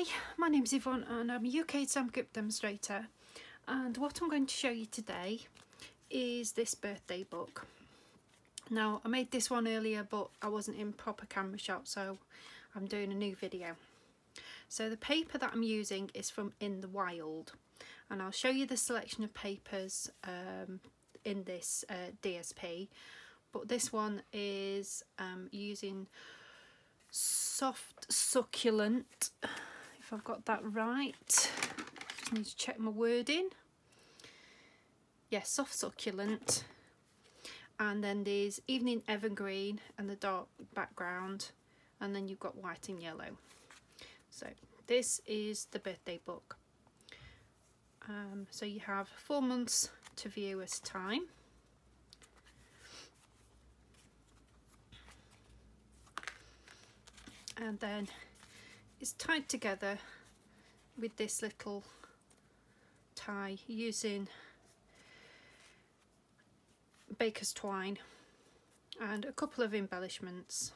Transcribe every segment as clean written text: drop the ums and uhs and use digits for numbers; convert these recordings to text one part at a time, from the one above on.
Hi, my name's Yvonne and I'm a UK Stampin demonstrator, and what I'm going to show you today is this birthday book. Now, I made this one earlier but I wasn't in proper camera shot, so I'm doing a new video. So the paper that I'm using is from In the Wild, and I'll show you the selection of papers in this DSP, but this one is using Soft Succulent, if I've got that right. Just need to check my wording. Yes, Soft Succulent. And then there's Evening Evergreen and the dark background, and then you've got white and yellow. So this is the birthday book. So you have 4 months to view at a time. And then it's tied together with this little tie using baker's twine and a couple of embellishments.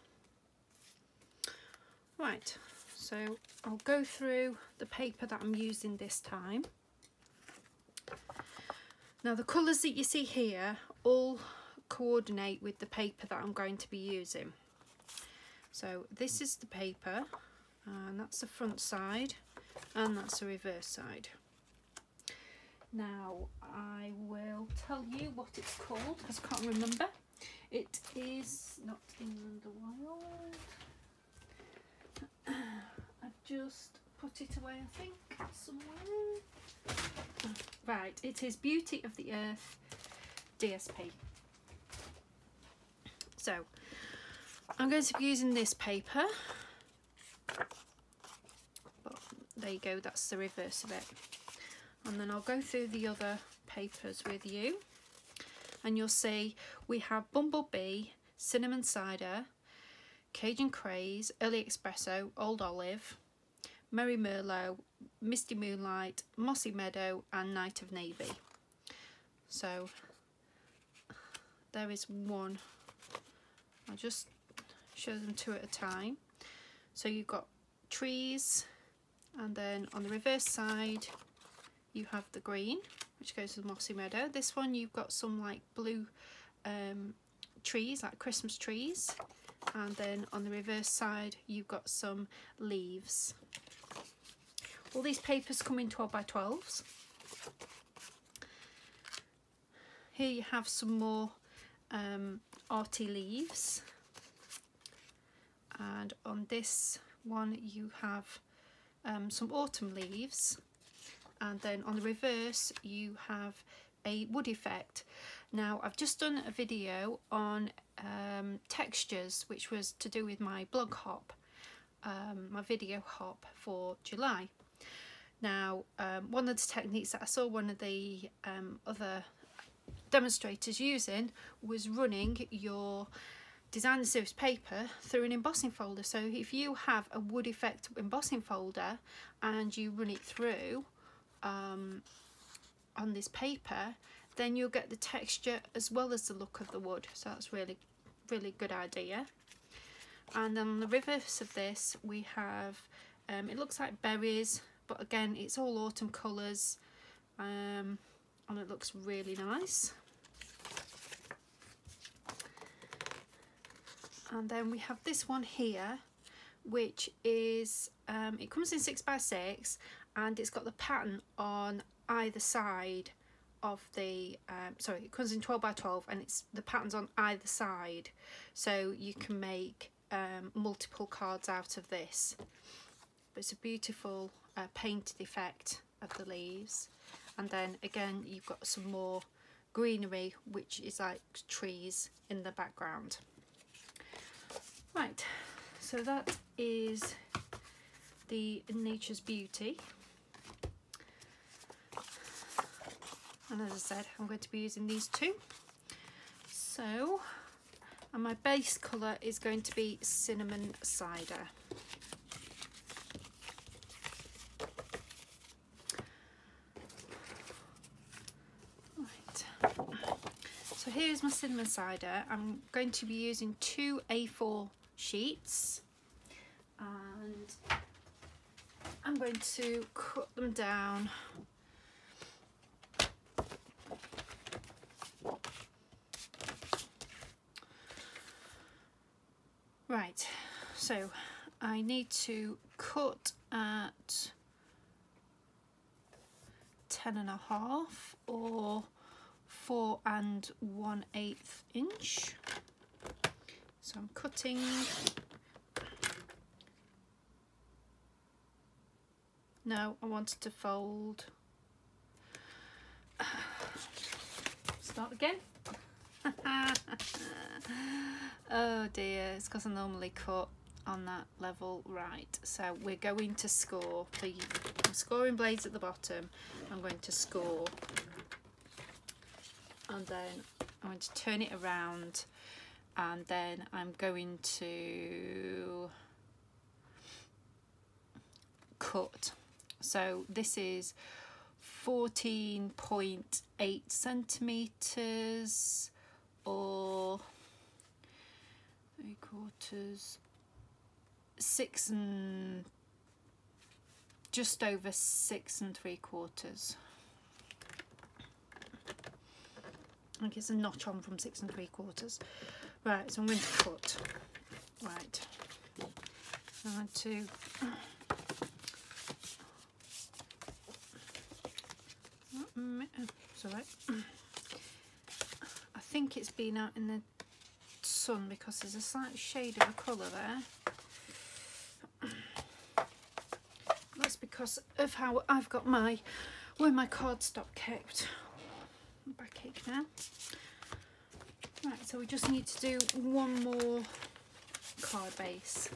Right, so I'll go through the paper that I'm using this time. Now the colours that you see here all coordinate with the paper that I'm going to be using. So this is the paper, and that's the front side, and that's the reverse side. Now I will tell you what it's called, because I can't remember. It is not In the Wild. I've just put it away, I think, somewhere. Right, it is Beauty of the Earth DSP. So I'm going to be using this paper, but there you go, that's the reverse of it. And then I'll go through the other papers with you, and you'll see we have Bumblebee, Cinnamon Cider, Cajun Craze, Early Espresso, Old Olive, Merry Merlot, Misty Moonlight, Mossy Meadow and Night of Navy. So there is one. I'll just show them 2 at a time. So you've got trees, and then on the reverse side you have the green, which goes with Mossy Meadow. This one you've got some like blue trees, like Christmas trees, and then on the reverse side you've got some leaves. All these papers come in 12 by 12s. Here you have some more arty leaves, and on this one you have some autumn leaves, and then on the reverse you have a wood effect. Now I've just done a video on textures, which was to do with my blog hop, my video hop for July. Now one of the techniques that I saw one of the other demonstrators using was running your designer series paper through an embossing folder. So if you have a wood effect embossing folder and you run it through on this paper, then you'll get the texture as well as the look of the wood. So that's really good idea. And then on the reverse of this we have it looks like berries, but again it's all autumn colours, and it looks really nice. And then we have this one here, which is it comes in 6 by 6, and it's got the pattern on either side of the sorry, it comes in 12 by 12 and it's the patterns on either side, so you can make multiple cards out of this. But it's a beautiful painted effect of the leaves, and then again you've got some more greenery, which is like trees in the background. Right, so that is the Nature's Beauty, and as I said I'm going to be using these 2. So, and my base colour is going to be Cinnamon Cider. Right, so here's my Cinnamon Cider. I'm going to be using 2 A4 sheets, and I'm going to cut them down. Right, so I need to cut at 10.5 or 4 1/8 inch. So I'm cutting. No, I wanted to fold. Start again. Oh dear, it's because I normally cut on that level. Right, so we're going to score. So I'm scoring blades at the bottom. I'm going to score, and then I'm going to turn it around, and then I'm going to cut. So this is 14.8 centimeters or 3/4, 6 and just over 6 3/4. I think it's a notch on from 6 3/4. Right, so I'm going to cut. Right, I want to. It's alright. I think it's been out in the sun because there's a slight shade of a colour there. That's because of how I've got where my cardstock kept. Backache now. Right, so we just need to do one more card base.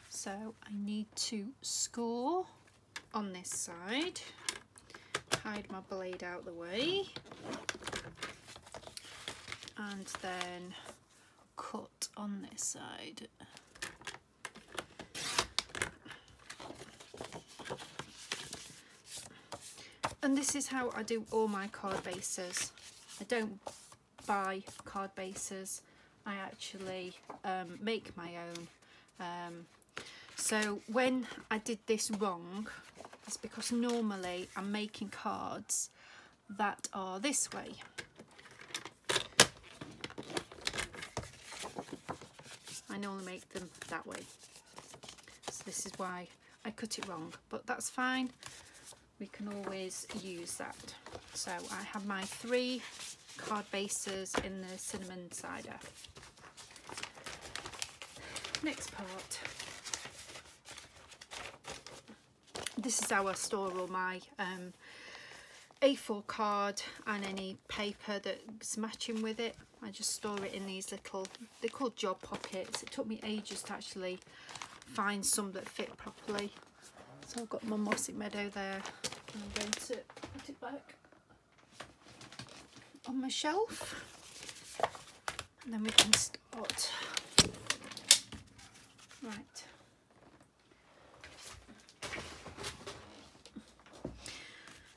So I need to score on this side, hide my blade out the way, and then cut on this side. And this is how I do all my card bases. I don't buy card bases, I actually make my own. So when I did this wrong, it's because normally I'm making cards that are this way. I normally make them that way. So this is why I cut it wrong, but that's fine. We can always use that. So I have my 3 card bases in the cinnamon cider. Next part. This is how I store all my A4 card and any paper that's matching with it. I just store it in these little, they're called job pockets. It took me ages to actually find some that fit properly. So I've got my mossy meadow there. And I'm going to put it back on my shelf. And then we can start. Right.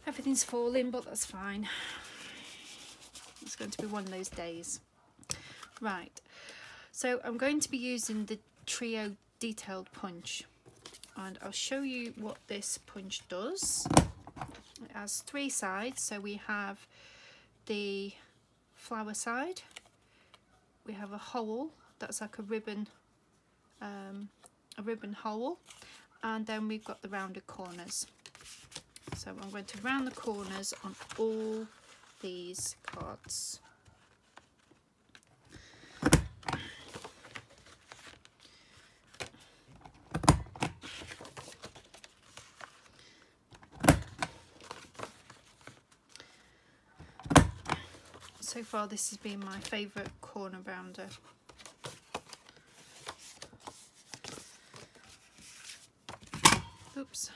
Everything's falling, but that's fine. It's going to be one of those days. Right, so I'm going to be using the Trio Detailed Punch, and I'll show you what this punch does. It has 3 sides, so we have the flower side, we have a hole that's like a ribbon hole, and then we've got the rounded corners. So I'm going to round the corners on all these cards. So far this has been my favourite corner rounder. Oops.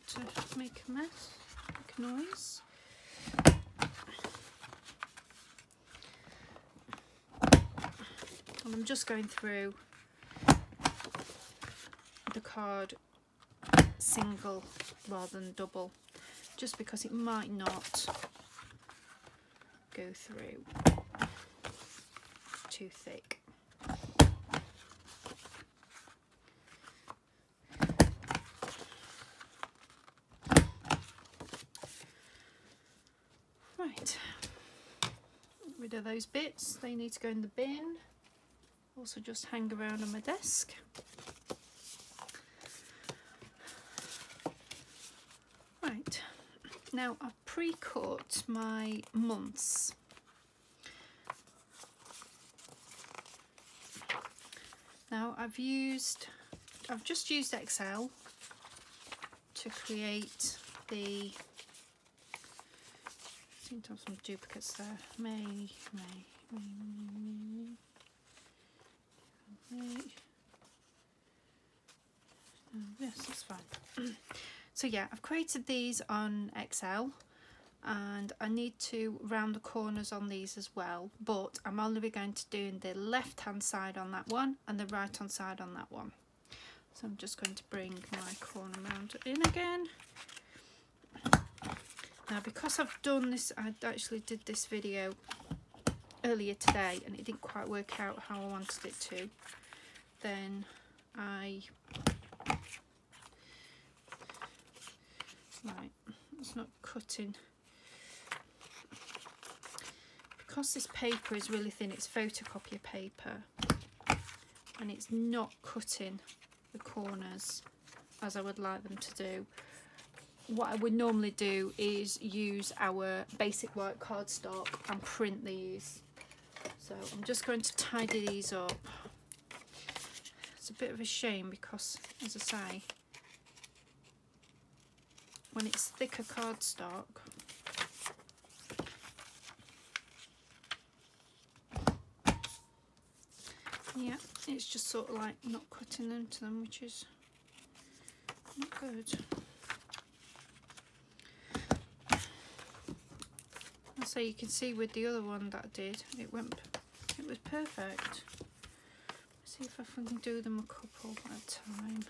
To make a mess, make a noise. And I'm just going through the card single rather than double, just because it might not go through too thick. rid of those bits, they need to go in the bin. Also just hang around on my desk. Right, now I've pre-cut my months. Now I've just used Excel to create the, I seem to have some duplicates there. May. Yes, that's fine. So yeah, I've created these on Excel, and I need to round the corners on these as well, but I'm only going to do the left hand side on that one and the right hand side on that one. So I'm just going to bring my corner rounder in again. Now because I've done this, I actually did this video earlier today and it didn't quite work out how I wanted it to, then right, it's not cutting. Because this paper is really thin, it's photocopier paper, and it's not cutting the corners as I would like them to do. What I would normally do is use our basic white cardstock and print these. So I'm just going to tidy these up. It's a bit of a shame because, as I say, when it's thicker cardstock, yeah, it's just sort of like not cutting into them, which is not good. So you can see with the other one that I did, it was perfect. Let's see if I can do them a couple at a time.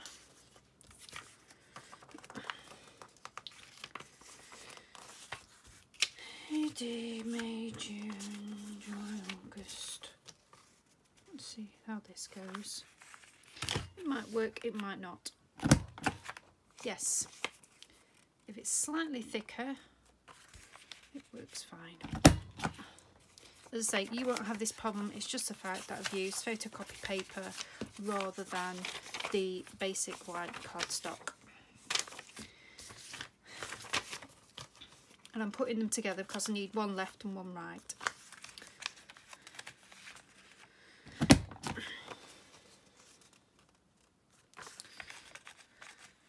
May, June, July, August. Let's see how this goes. It might work, it might not. Yes, if it's slightly thicker, it works fine. As I say, you won't have this problem. It's just the fact that I've used photocopy paper rather than the basic white cardstock. And I'm putting them together because I need one left and one right.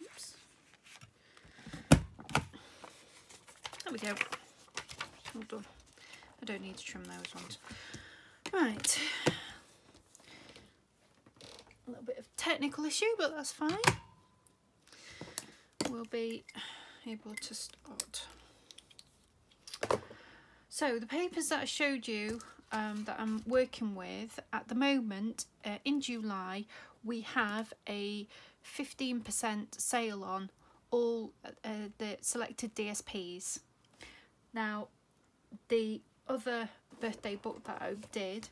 Oops. There we go. All done. I don't need to trim those ones. Right. A little bit of technical issue, but that's fine. We'll be able to start. So the papers that I showed you that I'm working with at the moment, in July, we have a 15% sale on all the selected DSPs. Now, the other birthday book that I did,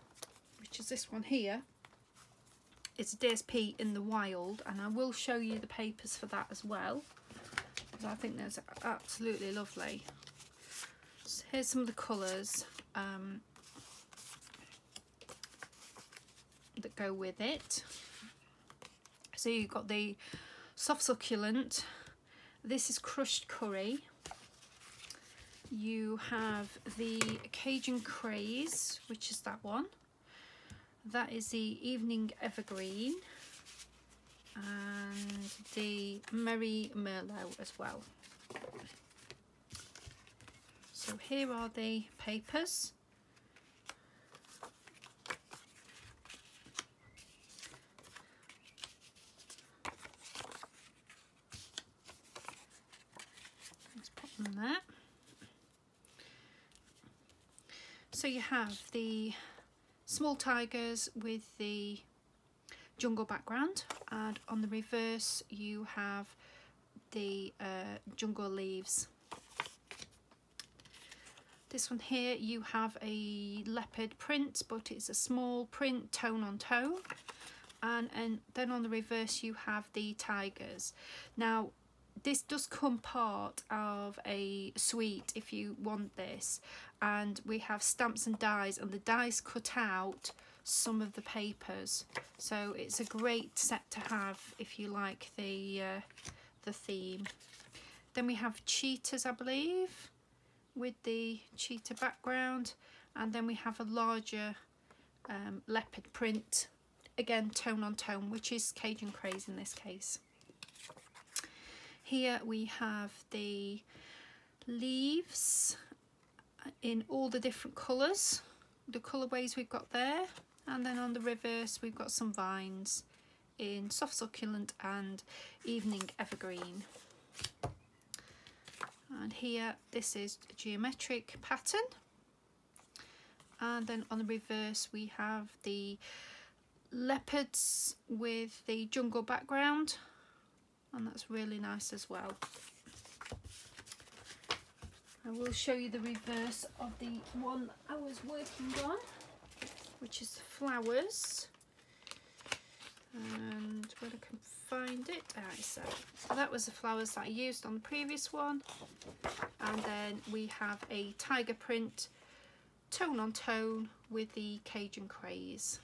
which is this one here, it's a DSP in the wild, and I will show you the papers for that as well, because I think they're absolutely lovely. So here's some of the colours that go with it. So you've got the soft succulent, this is crushed curry. You have the Cajun Craze, which is that one. That is the Evening Evergreen, and the Merry Merlot as well. So here are the papers. Let's put them there. So you have the small tigers with the jungle background, and on the reverse you have the jungle leaves. This one here you have a leopard print, but it's a small print, tone on tone, and then on the reverse you have the tigers. Now this does come part of a suite if you want this, and we have stamps and dies, and the dies cut out some of the papers, so it's a great set to have if you like the theme. Then we have cheetahs, I believe, with the cheetah background, and then we have a larger leopard print, again tone on tone, which is Cajun Craze in this case. Here we have the leaves in all the different colours, the colourways we've got there, and then on the reverse we've got some vines in soft succulent and evening evergreen. And here this is a geometric pattern, and then on the reverse we have the leopards with the jungle background, and that's really nice as well. I will show you the reverse of the one I was working on, which is flowers, and where I can find it, so that was the flowers that I used on the previous one. And then we have a tiger print, tone on tone, with the Cajun Craze.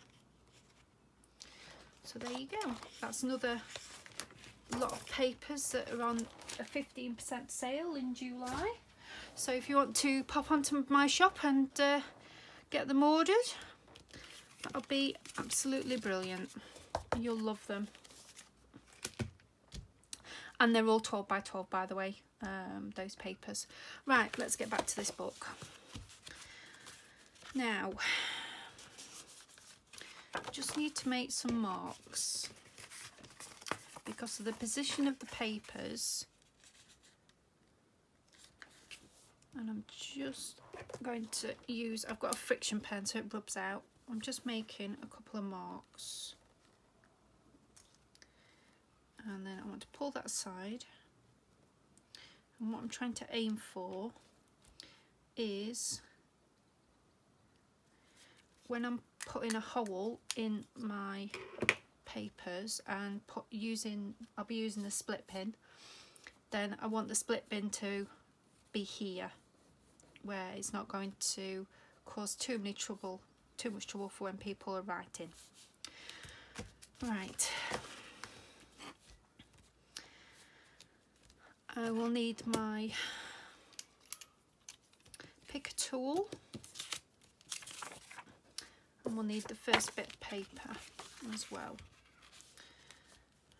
So there you go, that's another lot of papers that are on a 15% sale in July. So if you want to pop onto my shop and get them ordered, that'll be absolutely brilliant. You'll love them. And they're all 12 by 12, by the way, those papers. Right, let's get back to this book. Now, just need to make some marks because of the position of the papers. And I'm just going to use, I've got a friction pen so it rubs out. I'm just making a couple of marks. And then I want to pull that aside. And what I'm trying to aim for is when I'm putting a hole in my papers and I'll be using the split pin, then I want the split pin to be here, where it's not going to cause too much trouble for when people are writing. Right, I will need my picker tool, and we'll need the first bit of paper as well.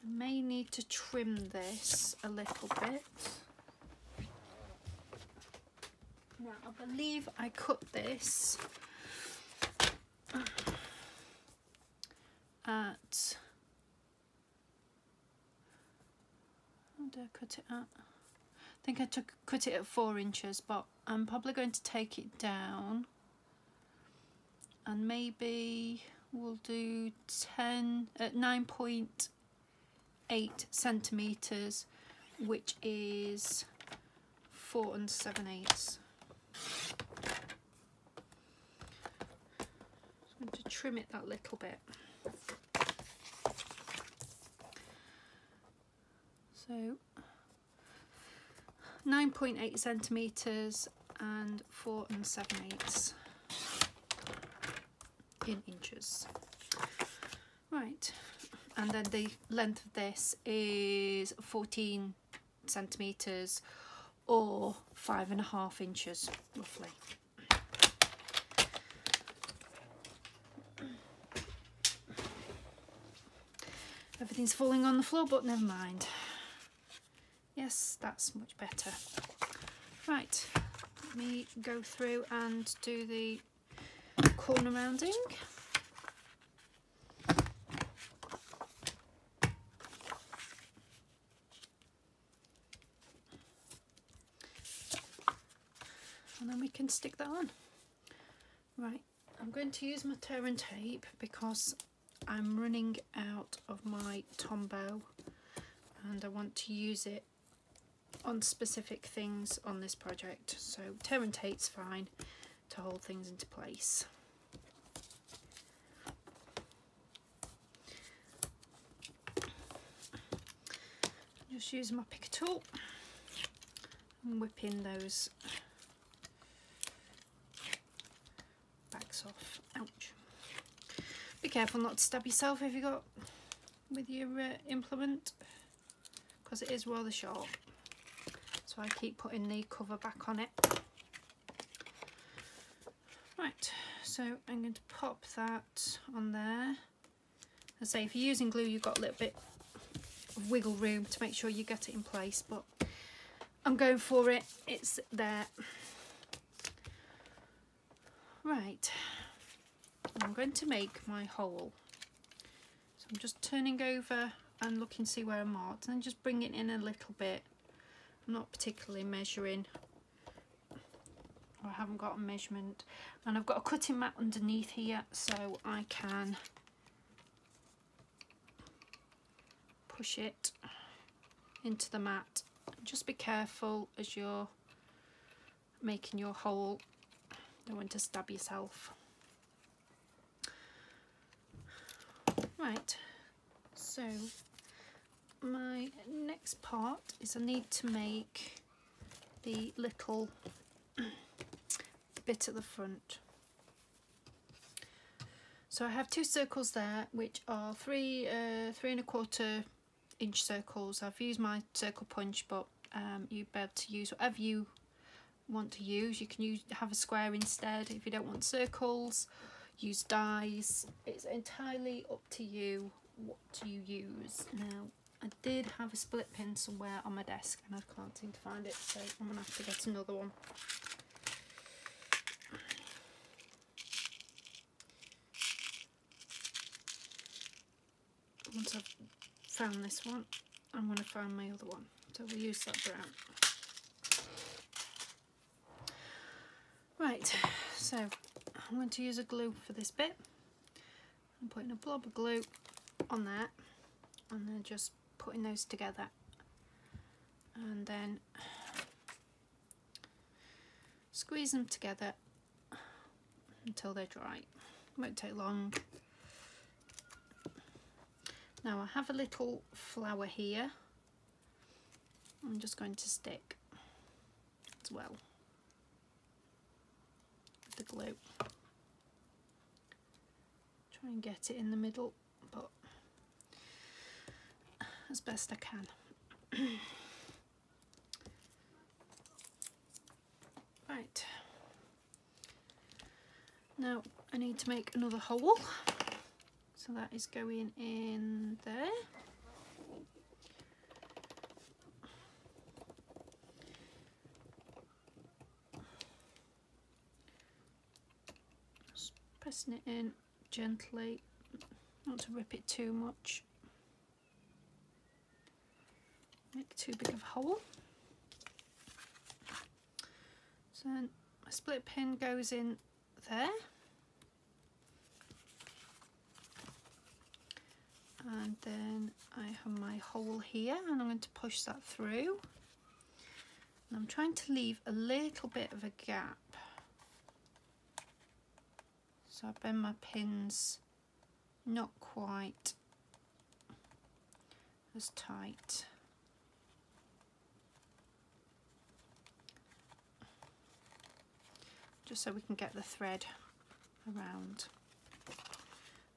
I may need to trim this a little bit. Now I believe I cut this at, how did I cut it at? I think I cut it at 4 inches, but I'm probably going to take it down, and maybe we'll do 9.8 centimeters, which is 4 7/8. I'm going to trim it that little bit. So 9.8 centimeters and 4 7/8 in inches. Right, and then the length of this is 14 centimeters or 5.5 inches roughly. Everything's falling on the floor, but never mind. Yes, that's much better. Right, let me go through and do the corner rounding. And then we can stick that on. Right, I'm going to use my tear and tape because I'm running out of my Tombow and I want to use it on specific things on this project. So tear and tape's fine to hold things into place. Just just using my picker tool and whipping those backs off. Ouch. Be careful not to stab yourself if you got with your implement, because it is rather sharp. So I keep putting the cover back on it. Right, so I'm going to pop that on there. As I say, if you're using glue, you've got a little bit of wiggle room to make sure you get it in place, but I'm going for it. It's there. Right, I'm going to make my hole. So I'm just turning over and looking to see where I'm marked, and then just bring it in a little bit. I'm not particularly measuring, or I haven't got a measurement, and I've got a cutting mat underneath here so I can push it into the mat. Just be careful as you're making your hole, don't want to stab yourself. Right, so my next part is I need to make the little bit at the front. So I have two circles there, which are 3 3¼ inch circles. I've used my circle punch, but you'd be able to use whatever you want to use. You can have a square instead if you don't want circles. Use dies. It's entirely up to you what you use. Now, I did have a split pin somewhere on my desk and I can't seem to find it, so I'm gonna have to get another one. Once I've found this one, I'm going to find my other one. So we'll use that brown. Right, so I'm going to use a glue for this bit. I'm putting a blob of glue on there and then just putting those together. And then squeeze them together until they're dry. Won't take long. Now I have a little flower here. I'm just going to stick as well with the glue. Try and get it in the middle, but as best I can. Right. Now I need to make another hole. So that is going in there. Just pressing it in gently, not to rip it too much. Make too big of a hole. So then my split pin goes in there. And then I have my hole here and I'm going to push that through. And I'm trying to leave a little bit of a gap. So I bend my pins not quite as tight. Just so we can get the thread around.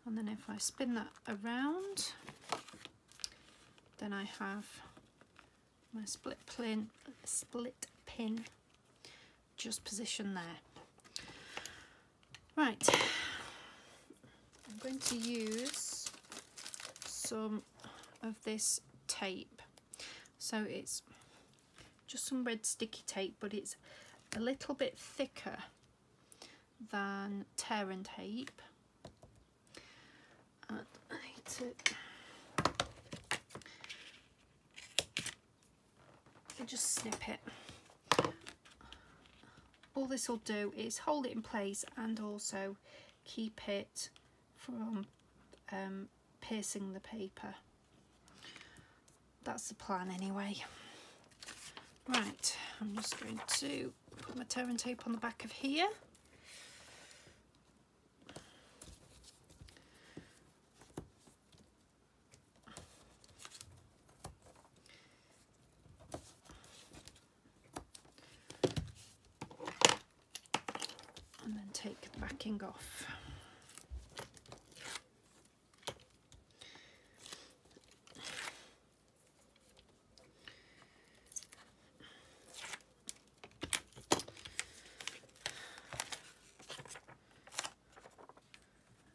And then if I spin that around, then I have my split pin just positioned there. Right, I'm going to use some of this tape. So it's just some red sticky tape, but it's a little bit thicker than tear and tape. And I need to just snip it. All this will do is hold it in place and also keep it from piercing the paper. That's the plan anyway. Right, I'm just going to put my tear and tape on the back of here. take the backing off.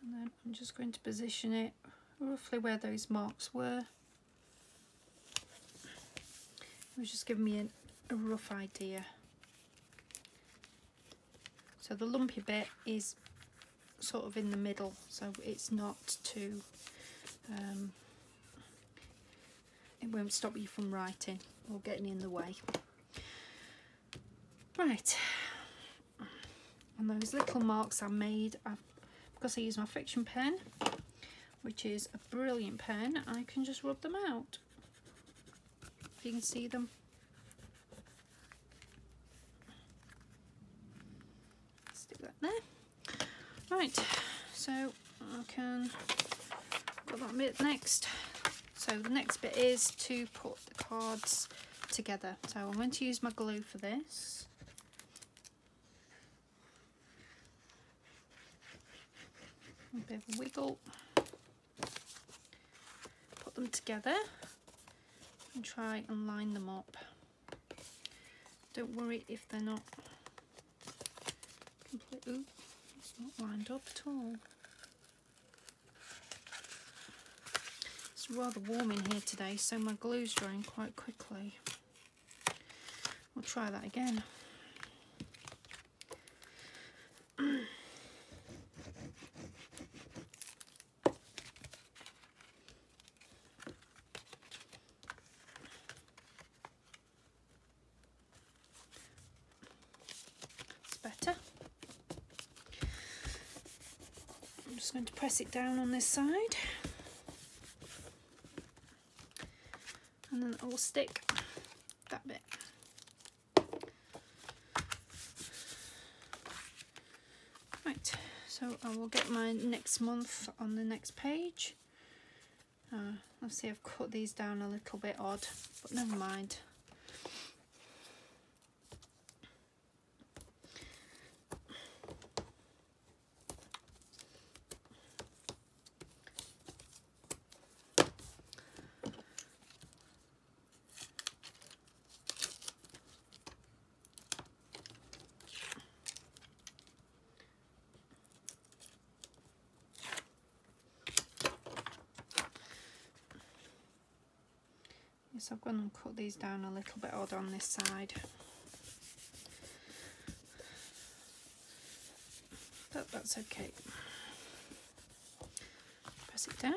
And then I'm just going to position it roughly where those marks were. It was just giving me a rough idea. So the lumpy bit is sort of in the middle, so it's not too, it won't stop you from writing or getting in the way. Right, and those little marks I made, because I use my friction pen, which is a brilliant pen, I can just rub them out. If you can see them. Stick that there. Right, so I can put that bit next. So the next bit is to put the cards together. So I'm going to use my glue for this. A bit of a wiggle. Put them together and try and line them up. Don't worry if they're not completely. Ooh, it's not lined up at all. It's rather warm in here today, so my glue's drying quite quickly. We'll try that again. Better. I'm just going to press it down on this side, and then I will stick that bit. Right, so I will get my next month on the next page. Let's see, I've cut these down a little bit odd, but never mind. Yes, I've gone and cut these down a little bit odd on this side, but that's okay. Press it down.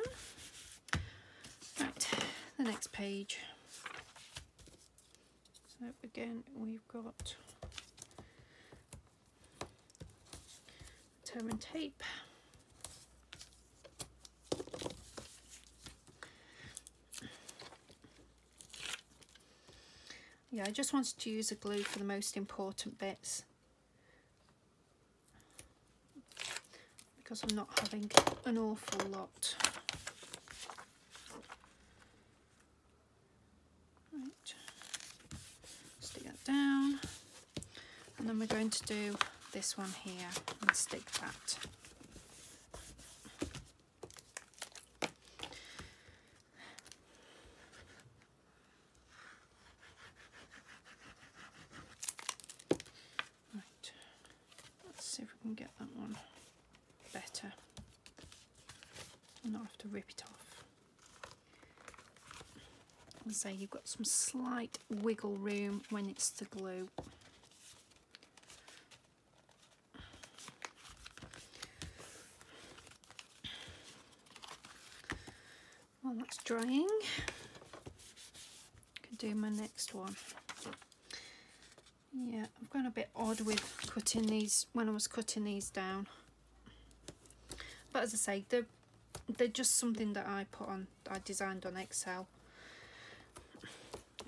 Right, the next page. So again, we've got Termin tape. Yeah, I just wanted to use a glue for the most important bits because I'm not having an awful lot. Right, stick that down, and then we're going to do this one here and stick that. See if we can get that one better and not have to rip it off. As I say, you've got some slight wiggle room when it's the glue. While that's drying, I can do my next one. Yeah, I've gone a bit odd with cutting these when I was cutting these down. But as I say, they're just something that I designed on Excel.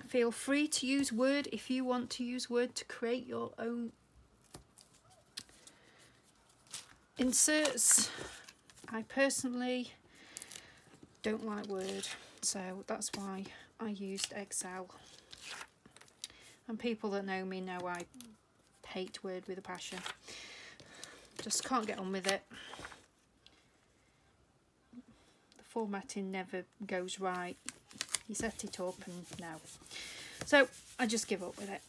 Feel free to use Word if you want to use Word to create your own inserts. I personally don't like Word, so that's why I used Excel. And people that know me know I hate Word with a passion. just can't get on with it. The formatting never goes right. You set it up and no. So I just give up with it.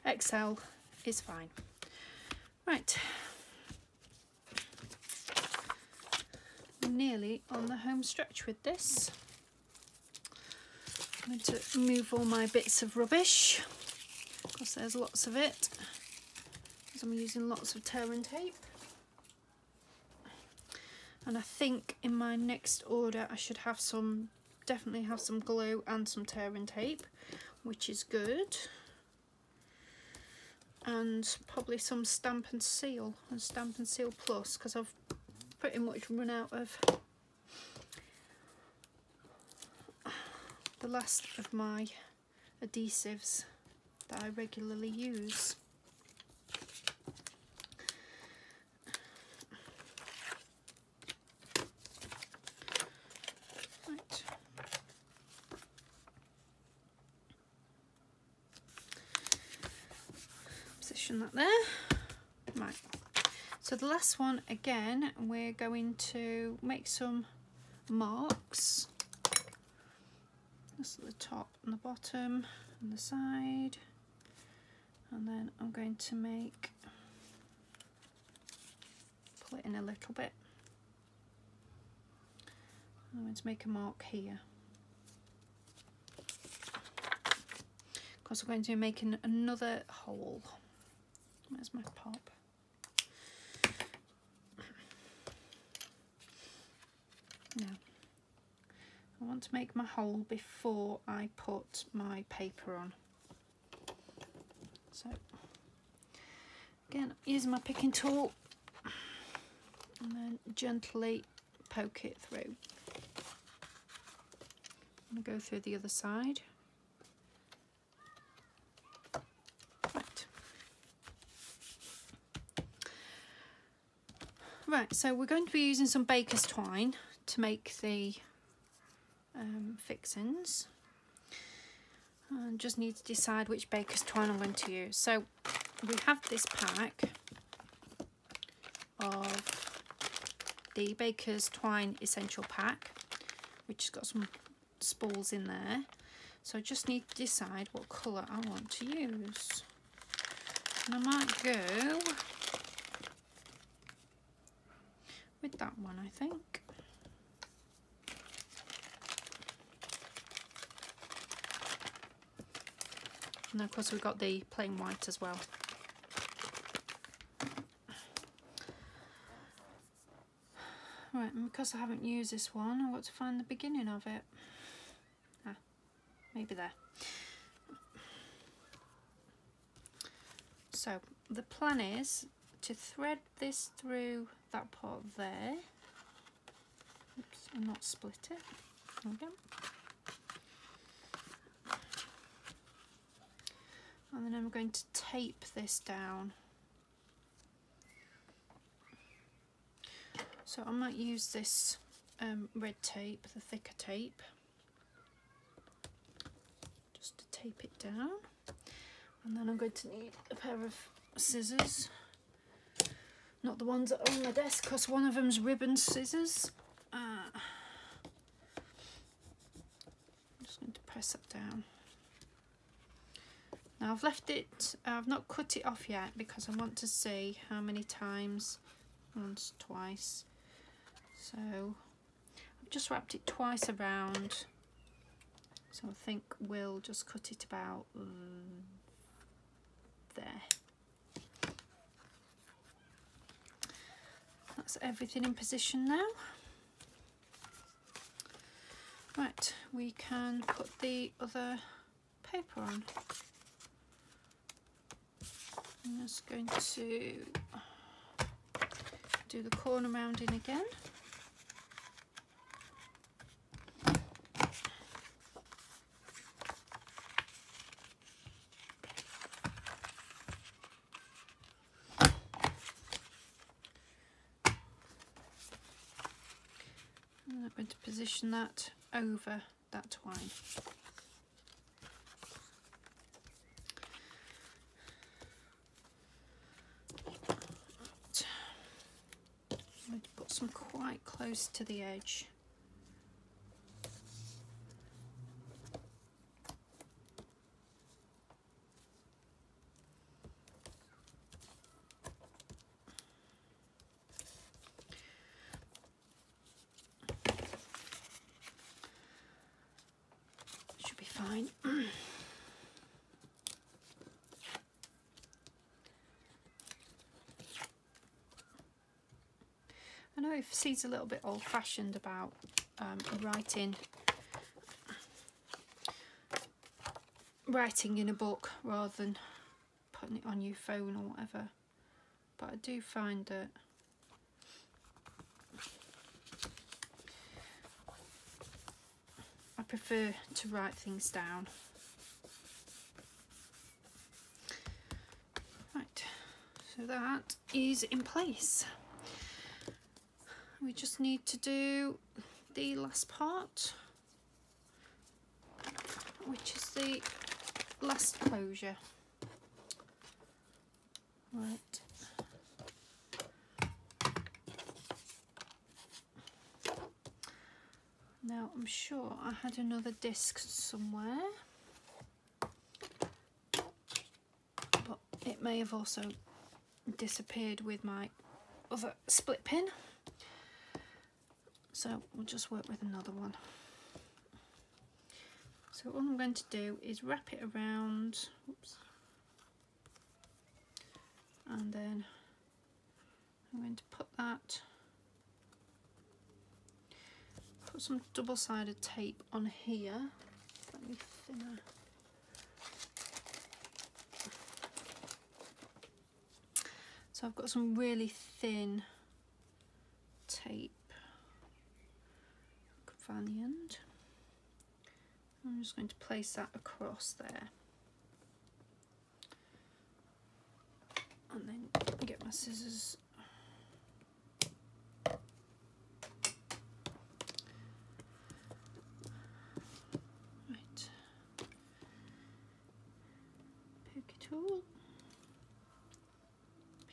Excel is fine. Right. Nearly on the home stretch with this. I'm going to move all my bits of rubbish, because there's lots of it, because I'm using lots of tear and tape. And I think in my next order I should have some, definitely have some glue and some tear and tape, which is good. And probably some Stampin' Seal and Stampin' Seal Plus, because I've pretty much run out of the last of my adhesives that I regularly use. Right. Position that there. Right. So the last one, again, we're going to make some marks. Just at the top and the bottom and the side. And then I'm going to pull it in a little bit. I'm going to make a mark here. Because we're going to be making another hole. Where's my pop? Now, I want to make my hole before I put my paper on. So, again, using my picking tool and then gently poke it through. I'm going to go through the other side. Right, so we're going to be using some baker's twine to make the fixings. I just need to decide which baker's twine I'm going to use. So we have this pack of the baker's twine essential pack, which has got some spools in there. So I just need to decide what colour I want to use. And I might go with that one, I think. And of course we've got the plain white as well. Right, and because I haven't used this one, I've got to find the beginning of it. Ah, maybe there. So the plan is to thread this through that part there. Oops, and not split it. There we go. And then I'm going to tape this down. So I might use this red tape, the thicker tape, just to tape it down. And then I'm going to need a pair of scissors. Not the ones that are on my desk, because one of them's ribbon scissors. I'm just going to press that down. Now I've left it, I've not cut it off yet because I want to see how many times, once, twice. So I've just wrapped it twice around. So I think we'll just cut it about there. That's everything in position now. Right, we can put the other paper on. I'm just going to do the corner rounding again. And I'm going to position that over that twine. some quite close to the edge. Should be fine. I know if C's a little bit old-fashioned about writing in a book rather than putting it on your phone or whatever, but I do find that I prefer to write things down. Right, so that is in place. We just need to do the last part, which is the last closure. Right. Now I'm sure I had another disc somewhere, but it may have also disappeared with my other split pin. So we'll just work with another one. So all I'm going to do is wrap it around, oops, and then I'm going to put some double-sided tape on here, slightly thinner. So I've got some really thin tape. Find the end. I'm just going to place that across there, and then get my scissors. Right, pokey tool,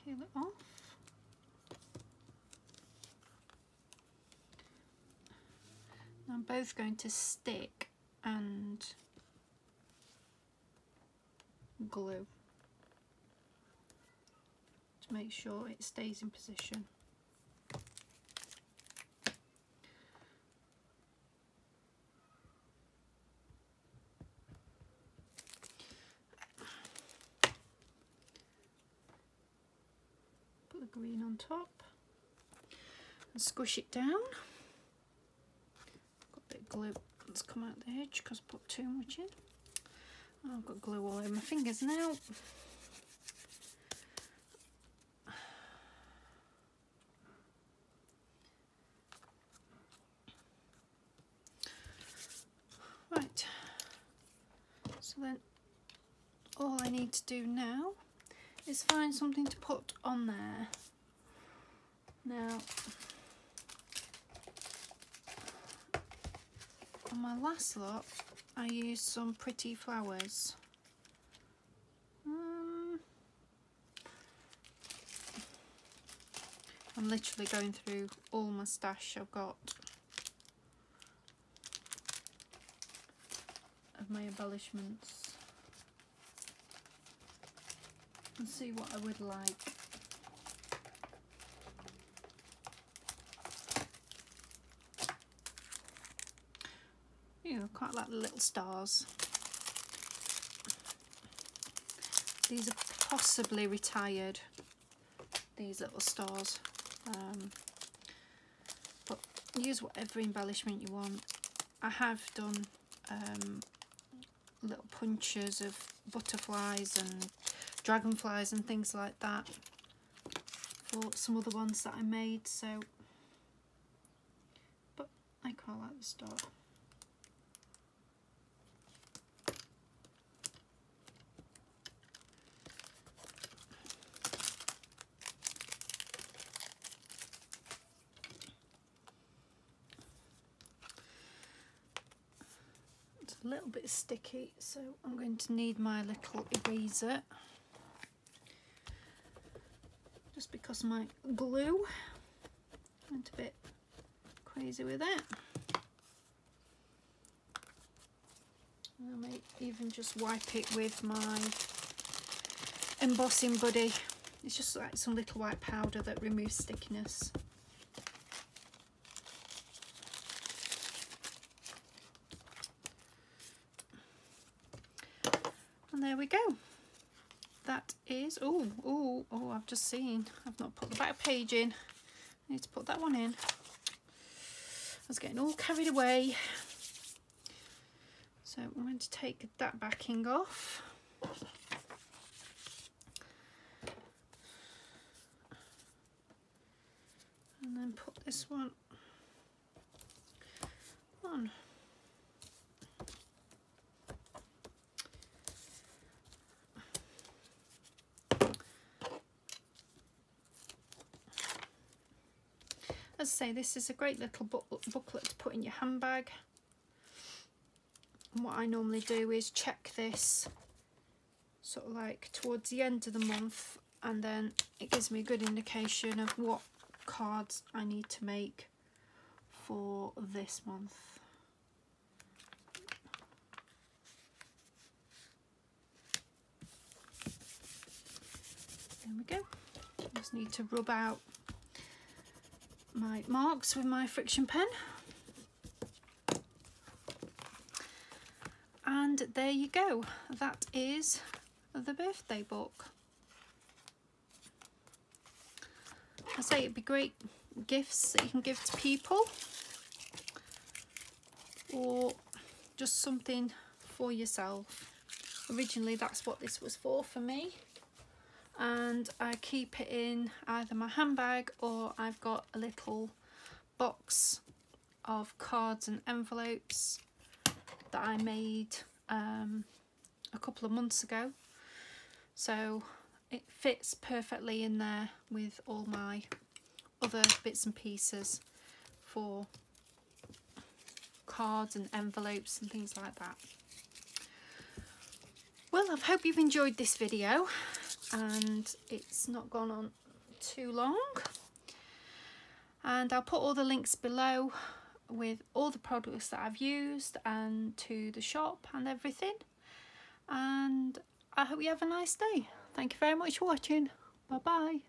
peel it off. I'm both going to stick and glue to make sure it stays in position. Put the green on top and squish it down. Glue that's come out the edge because I put too much in. Oh, I've got glue all over my fingers now. Right, so then all I need to do now is find something to put on there. Now, on my last lot, I used some pretty flowers. I'm literally going through all my stash I've got of my embellishments and see what I would like. I quite like the little stars. These are possibly retired, these little stars, but use whatever embellishment you want. I have done little punches of butterflies and dragonflies and things like that for some other ones that I made, so, but I quite like the star. A little bit sticky, so I'm going to need my little eraser, just because my glue Went a bit crazy with it. I may even just wipe it with my embossing buddy. It's just like some little white powder that removes stickiness. And there we go. That is, oh, I've just seen, I've not put the back page in. I need to put that one in. I was getting all carried away. So I'm going to take that backing off. And then put this one on. As I say, this is a great little booklet to put in your handbag. And what I normally do is check this sort of like towards the end of the month, and then it gives me a good indication of what cards I need to make for this month. There we go. Just need to rub out my marks with my friction pen. And there you go. That is the birthday book. I say it'd be great gifts that you can give to people, or just something for yourself. Originally that's what this was for me, and I keep it in either my handbag, or I've got a little box of cards and envelopes that I made a couple of months ago, so it fits perfectly in there with all my other bits and pieces for cards and envelopes and things like that. Well, I hope you've enjoyed this video, and it's not gone on too long, and I'll put all the links below with all the products that I've used and to the shop and everything, and I hope you have a nice day. Thank you very much for watching. Bye bye.